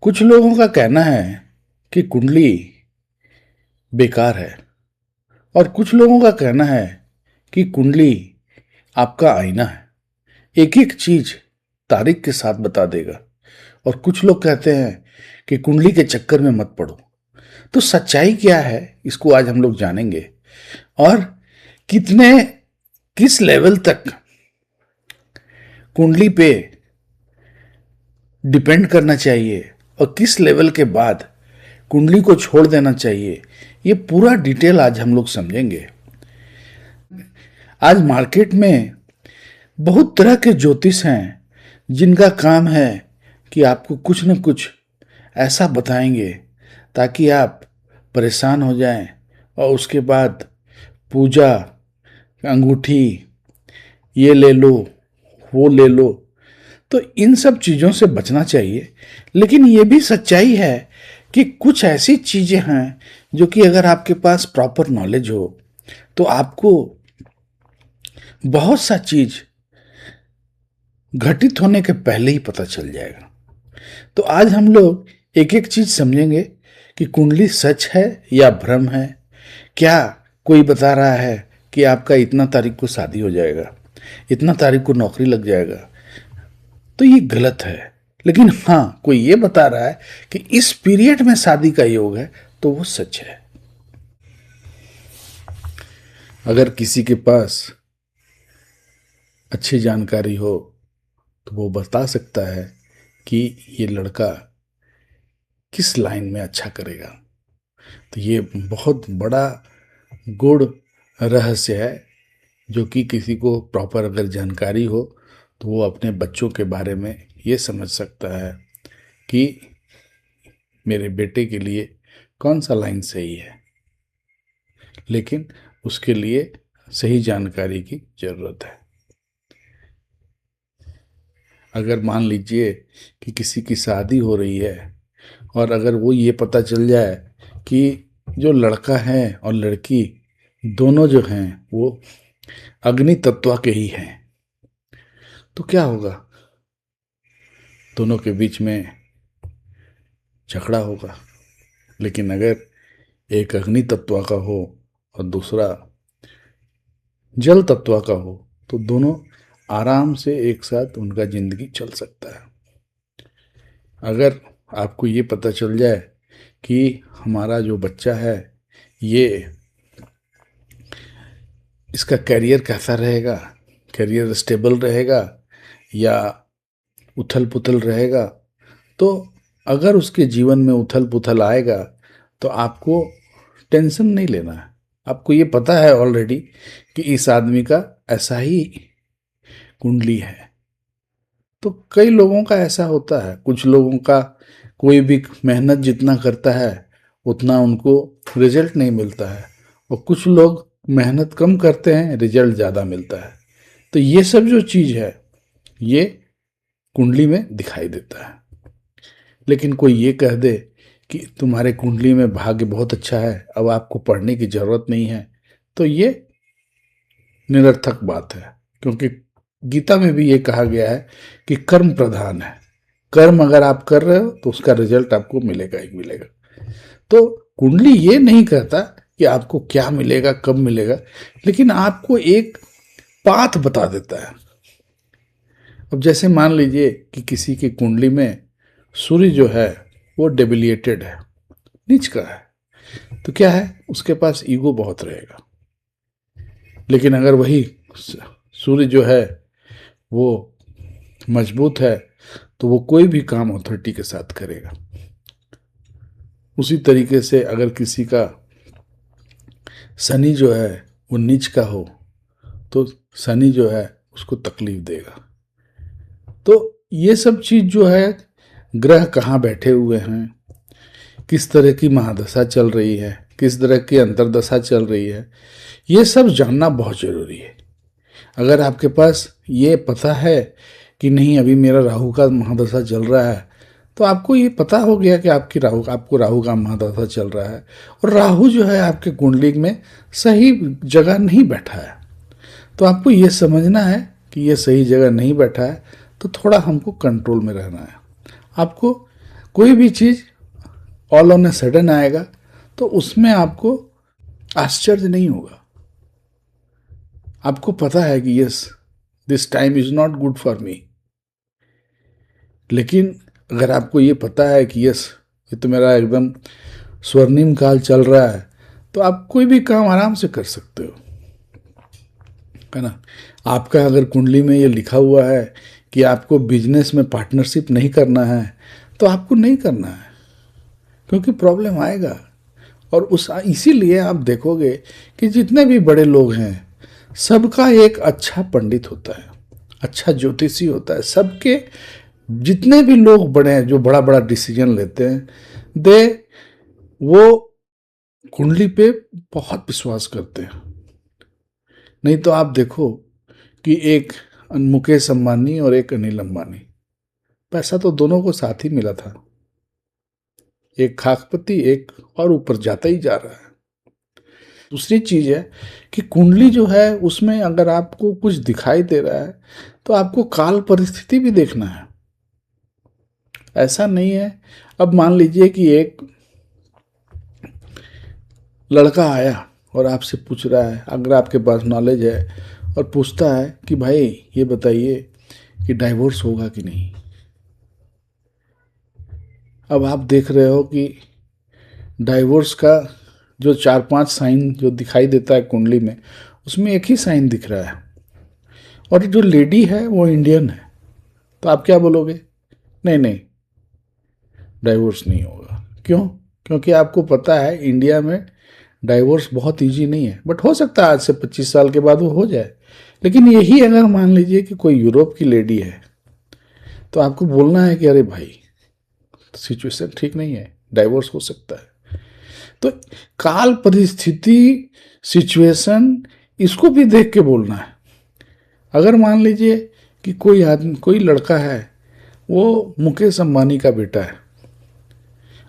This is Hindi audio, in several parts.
कुछ लोगों का कहना है कि कुंडली बेकार है और कुछ लोगों का कहना है कि कुंडली आपका आईना है, एक एक चीज तारीख के साथ बता देगा। और कुछ लोग कहते हैं कि कुंडली के चक्कर में मत पड़ो। तो सच्चाई क्या है, इसको आज हम लोग जानेंगे। और कितने किस लेवल तक कुंडली पे डिपेंड करना चाहिए और किस लेवल के बाद कुंडली को छोड़ देना चाहिए, ये पूरा डिटेल आज हम लोग समझेंगे। आज मार्केट में बहुत तरह के ज्योतिष हैं जिनका काम है कि आपको कुछ न कुछ ऐसा बताएंगे ताकि आप परेशान हो जाएं और उसके बाद पूजा, अंगूठी, ये ले लो, वो ले लो। तो इन सब चीज़ों से बचना चाहिए। लेकिन ये भी सच्चाई है कि कुछ ऐसी चीज़ें हैं जो कि अगर आपके पास प्रॉपर नॉलेज हो तो आपको बहुत सा चीज़ घटित होने के पहले ही पता चल जाएगा। तो आज हम लोग एक एक चीज़ समझेंगे कि कुंडली सच है या भ्रम है। क्या कोई बता रहा है कि आपका इतना तारीख को शादी हो जाएगा, इतना तारीख को नौकरी लग जाएगा, तो ये गलत है। लेकिन हाँ, कोई ये बता रहा है कि इस पीरियड में शादी का योग है, तो वो सच है। अगर किसी के पास अच्छी जानकारी हो तो वो बता सकता है कि ये लड़का किस लाइन में अच्छा करेगा। तो ये बहुत बड़ा गुड़ रहस्य है जो कि किसी को प्रॉपर अगर जानकारी हो तो वो अपने बच्चों के बारे में ये समझ सकता है कि मेरे बेटे के लिए कौन सा लाइन सही है। लेकिन उसके लिए सही जानकारी की ज़रूरत है। अगर मान लीजिए कि किसी की शादी हो रही है और अगर वो ये पता चल जाए कि जो लड़का है और लड़की दोनों जो हैं वो अग्नि तत्व के ही हैं, तो क्या होगा? दोनों के बीच में झगड़ा होगा। लेकिन अगर एक अग्नि तत्व का हो और दूसरा जल तत्व का हो तो दोनों आराम से एक साथ उनका जिंदगी चल सकता है। अगर आपको ये पता चल जाए कि हमारा जो बच्चा है ये इसका करियर कैसा रहेगा, करियर स्टेबल रहेगा या उथल पुथल रहेगा, तो अगर उसके जीवन में उथल पुथल आएगा तो आपको टेंशन नहीं लेना है। आपको ये पता है ऑलरेडी कि इस आदमी का ऐसा ही कुंडली है। तो कई लोगों का ऐसा होता है, कुछ लोगों का कोई भी मेहनत जितना करता है उतना उनको रिजल्ट नहीं मिलता है और कुछ लोग मेहनत कम करते हैं, रिजल्ट ज़्यादा मिलता है। तो ये सब जो चीज़ है ये कुंडली में दिखाई देता है। लेकिन कोई ये कह दे कि तुम्हारे कुंडली में भाग्य बहुत अच्छा है, अब आपको पढ़ने की ज़रूरत नहीं है, तो ये निरर्थक बात है। क्योंकि गीता में भी ये कहा गया है कि कर्म प्रधान है। कर्म अगर आप कर रहे हो तो उसका रिजल्ट आपको मिलेगा ही मिलेगा। तो कुंडली ये नहीं कहता कि आपको क्या मिलेगा, कब मिलेगा, लेकिन आपको एक पाथ बता देता है। अब जैसे मान लीजिए कि किसी की कुंडली में सूर्य जो है वो डेबिलिएटेड है, नीच का है, तो क्या है, उसके पास ईगो बहुत रहेगा। लेकिन अगर वही सूर्य जो है वो मजबूत है तो वो कोई भी काम अथॉरिटी के साथ करेगा। उसी तरीके से अगर किसी का शनि जो है वो नीच का हो तो शनि जो है उसको तकलीफ देगा। तो ये सब चीज़ जो है, ग्रह कहाँ बैठे हुए हैं, किस तरह की महादशा चल रही है, किस तरह की अंतर्दशा चल रही है, ये सब जानना बहुत ज़रूरी है। अगर आपके पास ये पता है कि नहीं अभी मेरा राहु का महादशा चल रहा है, तो आपको ये पता हो गया कि आपको राहु का महादशा चल रहा है और राहु जो है आपके कुंडली में सही जगह नहीं बैठा है, तो आपको ये समझना है कि ये सही जगह नहीं बैठा है, तो थोड़ा हमको कंट्रोल में रहना है। आपको कोई भी चीज ऑल ऑन ए सडन आएगा तो उसमें आपको आश्चर्य नहीं होगा। आपको पता है कि yes, this time is not good for me. लेकिन अगर आपको ये पता है कि यस, ये तो मेरा एकदम स्वर्णिम काल चल रहा है, तो आप कोई भी काम आराम से कर सकते हो, है ना। आपका अगर कुंडली में ये लिखा हुआ है कि आपको बिजनेस में पार्टनरशिप नहीं करना है, तो आपको नहीं करना है, क्योंकि प्रॉब्लम आएगा। और उस इसीलिए आप देखोगे कि जितने भी बड़े लोग हैं, सबका एक अच्छा पंडित होता है, अच्छा ज्योतिषी होता है। सबके जितने भी लोग बड़े हैं जो बड़ा बड़ा डिसीजन लेते हैं, वो कुंडली पे बहुत विश्वास करते हैं। नहीं तो आप देखो कि एक मुकेश अंबानी और एक अनिल अंबानी, पैसा तो दोनों को साथ ही मिला था, एक खाकपति एक, और ऊपर जाता ही जा रहा है। दूसरी चीज है कि कुंडली जो है उसमें अगर आपको कुछ दिखाई दे रहा है तो आपको काल परिस्थिति भी देखना है। ऐसा नहीं है, अब मान लीजिए कि एक लड़का आया और आपसे पूछ रहा है, अगर आपके पास नॉलेज है, और पूछता है कि भाई ये बताइए कि डाइवोर्स होगा कि नहीं। अब आप देख रहे हो कि डाइवोर्स का जो 4-5 साइन जो दिखाई देता है कुंडली में, उसमें एक ही साइन दिख रहा है, और जो लेडी है वो इंडियन है। तो आप क्या बोलोगे? नहीं नहीं, डाइवोर्स नहीं होगा। क्यों? क्योंकि आपको पता है इंडिया में डाइवोर्स बहुत इजी नहीं है, बट हो सकता है आज से 25 साल के बाद वो हो जाए। लेकिन यही अगर मान लीजिए कि कोई यूरोप की लेडी है, तो आपको बोलना है कि अरे भाई सिचुएशन ठीक नहीं है, डाइवोर्स हो सकता है। तो काल परिस्थिति, सिचुएशन, इसको भी देख के बोलना है। अगर मान लीजिए कि कोई आदमी, कोई लड़का है, वो मुकेश अंबानी का बेटा है,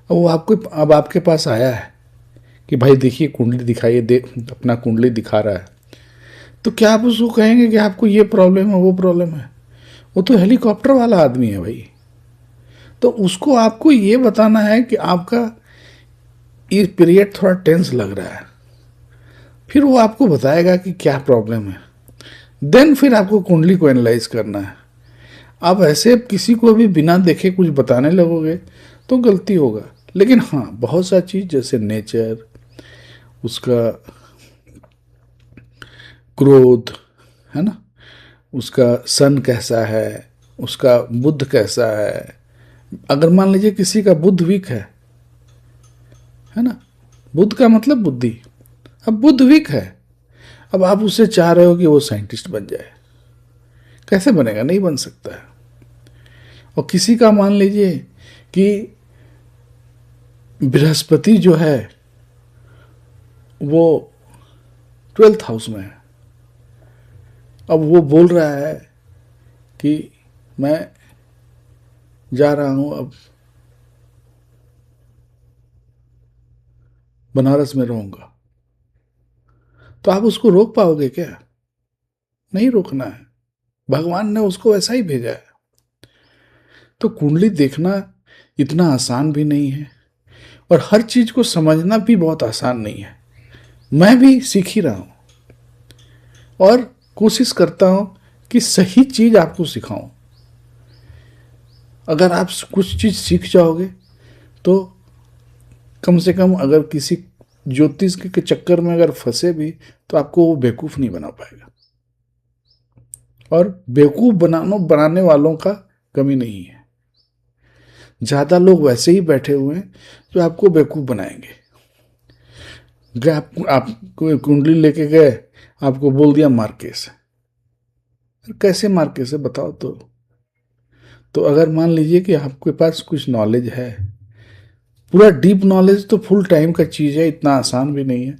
अब आपके पास आया है कि भाई देखिए कुंडली दिखाइए, अपना कुंडली दिखा रहा है, तो क्या आप उसको कहेंगे कि आपको ये प्रॉब्लम है वो प्रॉब्लम है? वो तो हेलीकॉप्टर वाला आदमी है भाई। तो उसको आपको ये बताना है कि आपका ये पीरियड थोड़ा टेंस लग रहा है, फिर वो आपको बताएगा कि क्या प्रॉब्लम है, देन फिर आपको कुंडली को एनालाइज करना है। आप ऐसे किसी को भी बिना देखे कुछ बताने लगोगे तो गलती होगा। लेकिन हाँ, बहुत सारी चीज़ जैसे नेचर, उसका क्रोध, है ना, उसका सन कैसा है, उसका बुद्ध कैसा है। अगर मान लीजिए किसी का बुद्ध वीक है ना, बुद्ध का मतलब बुद्धि, अब बुद्ध वीक है, अब आप उससे चाह रहे हो कि वो साइंटिस्ट बन जाए, कैसे बनेगा? नहीं बन सकता है। और किसी का मान लीजिए कि बृहस्पति जो है वो 12th हाउस में है, अब वो बोल रहा है कि मैं जा रहा हूं अब बनारस में रहूंगा, तो आप उसको रोक पाओगे क्या? नहीं रोकना है, भगवान ने उसको ऐसा ही भेजा है। तो कुंडली देखना इतना आसान भी नहीं है, और हर चीज को समझना भी बहुत आसान नहीं है। मैं भी सीख ही रहा हूं, और कोशिश करता हूं कि सही चीज आपको सिखाऊं। अगर आप कुछ चीज सीख जाओगे तो कम से कम, अगर किसी ज्योतिष के चक्कर में अगर फंसे भी, तो आपको वो बेवकूफ नहीं बना पाएगा। और बेवकूफ बनाने वालों का कमी नहीं है। ज्यादा लोग वैसे ही बैठे हुए हैं जो आपको बेवकूफ बनाएंगे। आप कुंडली लेके गए, आपको बोल दिया मार्केस है, कैसे मार्केस है बताओ तो अगर मान लीजिए कि आपके पास कुछ नॉलेज है, पूरा डीप नॉलेज तो फुल टाइम का चीज है, इतना आसान भी नहीं है,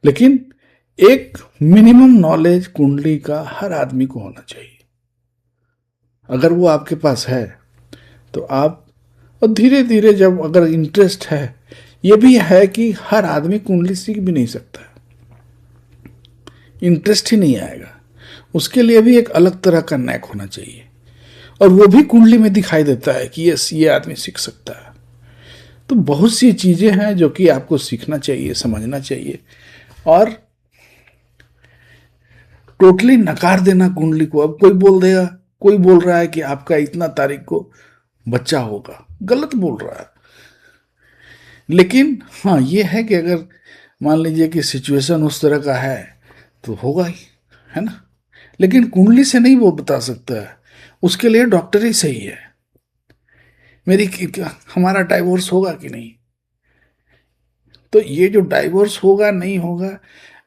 लेकिन एक मिनिमम नॉलेज कुंडली का हर आदमी को होना चाहिए। अगर वो आपके पास है तो आप, और धीरे धीरे जब अगर इंटरेस्ट है, ये भी है कि हर आदमी कुंडली सीख भी नहीं सकता, इंटरेस्ट ही नहीं आएगा, उसके लिए भी एक अलग तरह का नैक होना चाहिए, और वो भी कुंडली में दिखाई देता है कि यस, ये आदमी सीख सकता है। तो बहुत सी चीजें हैं जो कि आपको सीखना चाहिए, समझना चाहिए। और टोटली नकार देना कुंडली को, अब कोई बोल देगा, कोई बोल रहा है कि आपका इतना तारीख को बच्चा होगा, गलत बोल रहा है। लेकिन हाँ, ये है कि अगर मान लीजिए कि सिचुएशन उस तरह का है तो होगा ही, है ना। लेकिन कुंडली से नहीं वो बता सकता है, उसके लिए डॉक्टर ही सही है। हमारा डाइवोर्स होगा कि नहीं, तो ये जो डाइवोर्स होगा नहीं होगा,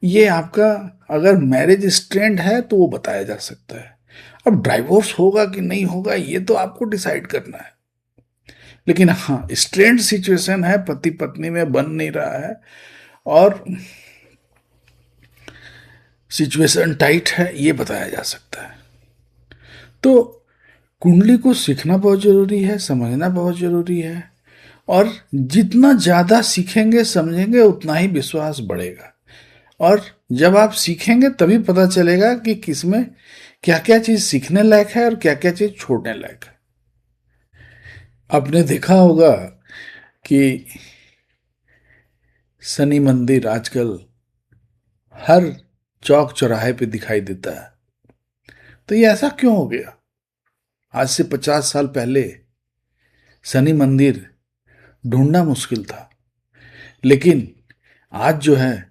ये आपका अगर मैरिज स्ट्रेंड है तो वो बताया जा सकता है। अब डाइवोर्स होगा कि नहीं होगा ये तो आपको डिसाइड करना है। लेकिन हाँ, स्ट्रेंड सिचुएशन है, पति पत्नी में बन नहीं रहा है और सिचुएशन टाइट है, ये बताया जा सकता है। तो कुंडली को सीखना बहुत जरूरी है, समझना बहुत जरूरी है। और जितना ज्यादा सीखेंगे समझेंगे उतना ही विश्वास बढ़ेगा। और जब आप सीखेंगे तभी पता चलेगा कि किसमें क्या क्या चीज सीखने लायक है और क्या क्या चीज छोड़ने लायक है। आपने देखा होगा कि शनि मंदिर आजकल हर चौक चौराहे पे दिखाई देता है। तो ये ऐसा क्यों हो गया? आज से 50 साल पहले शनि मंदिर ढूंढना मुश्किल था, लेकिन आज जो है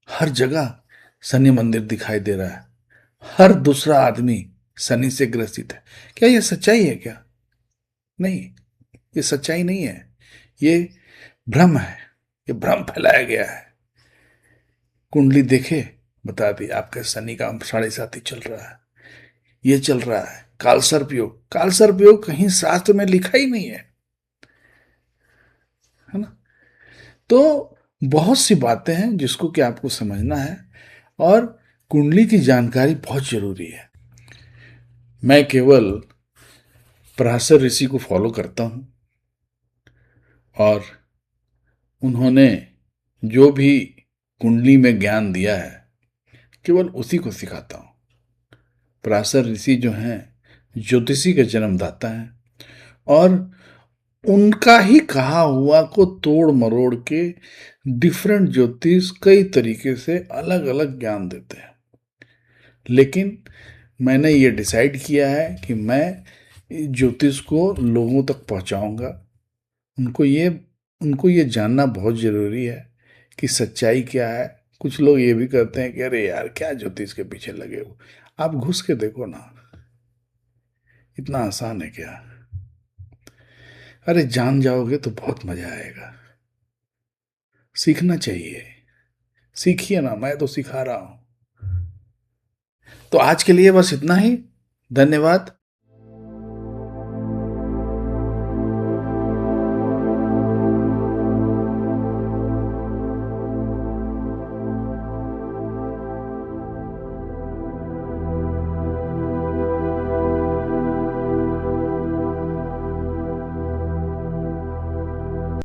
हर जगह शनि मंदिर दिखाई दे रहा है। हर दूसरा आदमी शनि से ग्रसित है। क्या यह सच्चाई है क्या? नहीं, ये सच्चाई नहीं है, ये भ्रम है। ये भ्रम फैलाया गया है। कुंडली देखे, बता दी आपका शनि का 7.5 चल रहा है, ये चल रहा है। काल सर्प योग, काल सर्प योग कहीं शास्त्र में लिखा ही नहीं है ना। तो बहुत सी बातें हैं जिसको कि आपको समझना है, और कुंडली की जानकारी बहुत जरूरी है। मैं केवल पराशर ऋषि को फॉलो करता हूं, और उन्होंने जो भी कुंडली में ज्ञान दिया है केवल उसी को सिखाता हूं। पराशर ऋषि जो हैं ज्योतिषी के जन्मदाता हैं, और उनका ही कहा हुआ को तोड़ मरोड़ के डिफरेंट ज्योतिष कई तरीके से अलग अलग ज्ञान देते हैं। लेकिन मैंने ये डिसाइड किया है कि मैं ज्योतिष को लोगों तक पहुंचाऊंगा। उनको ये उनको ये जानना बहुत ज़रूरी है कि सच्चाई क्या है। कुछ लोग ये भी कहते हैं कि अरे यार क्या ज्योतिष के पीछे लगे हो, आप घुस के देखो ना, इतना आसान है क्या? अरे जान जाओगे तो बहुत मजा आएगा। सीखना चाहिए, सीखिए ना, मैं तो सिखा रहा हूं। तो आज के लिए बस इतना ही। धन्यवाद।